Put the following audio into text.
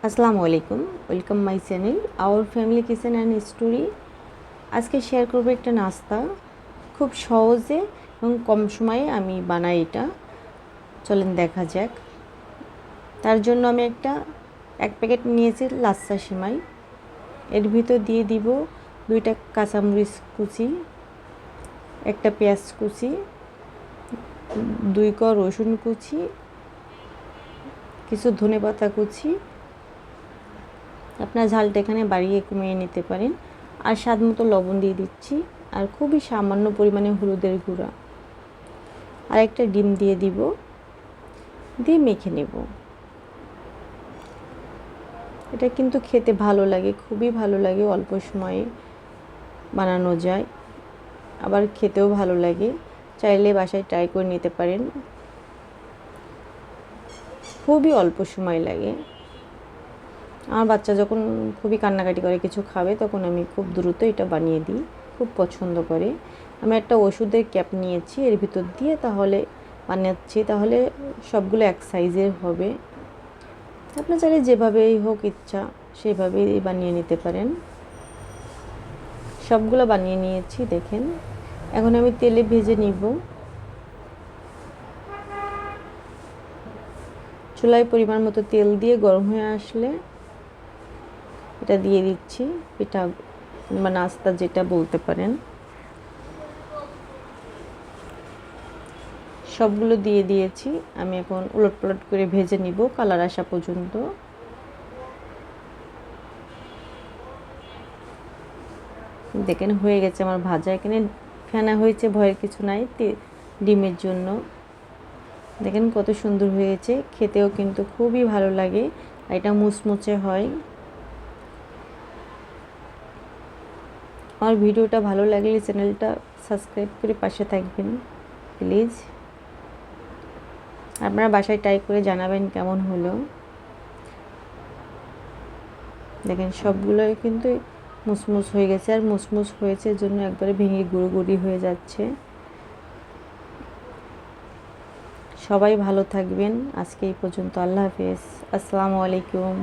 আসসালামু আলাইকুম, welcome my channel our family kitchen and story. আজকে শেয়ার করবো একটা নাস্তা, খুব সহজে এবং কম সময়ে আমি বানাই এটা। চলেন দেখা যাক। তার জন্য আমি এক প্যাকেট নিয়েছি লাচ্ছা সেমাই। এর ভিতর দিয়ে দিব 2টা কাঁচামরিচ কুচি, একটা পেঁয়াজ কুচি, 2 কোয়া রসুন কুচি, কিছু ধনেপাতা কুচি। আপনার ঝালটা এখানে বাড়িয়ে কমিয়ে নিতে পারেন। আর স্বাদ মতো লবণ দিয়ে দিচ্ছি, আর খুবই সামান্য পরিমাণে হলুদের গুঁড়া, আর একটা ডিম দিয়ে দিব, দিয়ে মেখে নেব। এটা কিন্তু খেতে ভালো লাগে, খুবই ভালো লাগে, অল্প সময়ে বানানো যায়, আবার খেতেও ভালো লাগে। চাইলে বাসায় ট্রাই করে নিতে পারেন, খুবই অল্প সময় লাগে। আমার বাচ্চা যখন খুবই কান্নাকাটি করে কিছু খাবে, তখন আমি খুব দ্রুত এটা বানিয়ে দিই, খুব পছন্দ করে। আমি একটা ওষুধের ক্যাপ নিয়েছি, এর ভিতর দিয়ে তাহলে বানাচ্ছি, তাহলে সবগুলো এক সাইজের হবে। আপনার চাইলে যেভাবেই হোক ইচ্ছা সেভাবেই বানিয়ে নিতে পারেন। সবগুলো বানিয়ে নিয়েছি দেখেন। এখন আমি তেলে ভেজে নিব। চুলায় পরিমাণ মতো তেল দিয়ে গরম হয়ে আসলে এটা দিয়ে দিচ্ছি, পিঠা বা নাস্তা যেটা বলতে পারেন। সবগুলো দিয়ে দিয়েছি। আমি এখন উলটপালট করে ভেজে নিব কালার আসা পর্যন্ত। দেখেন হয়ে গেছে আমার ভাজা। এখানে ফেনা হয়েছে, ভয়ের কিছু নাই, ডিমের জন্য। দেখেন কত সুন্দর হয়েছে, খেতেও কিন্তু খুবই ভালো লাগে, এটা মুচমুচে হয়। আমার ভিডিওটা ভালো লাগলে চ্যানেলটা সাবস্ক্রাইব করে পাশে থাকবেন প্লিজ। আপনারা বাসায় ট্রাই করে জানাবেন কেমন হলো। দেখেন সবগুলোই কিন্তু মুসমুস হয়ে গেছে, আর মুসমুস হয়েছে জন্য একবারে ভেঙে গুঁড়ো গুঁড়ি হয়ে যাচ্ছে। সবাই ভালো থাকবেন। আজকে এই পর্যন্ত। আল্লাহ হাফেজ। আসসালামু আলাইকুম।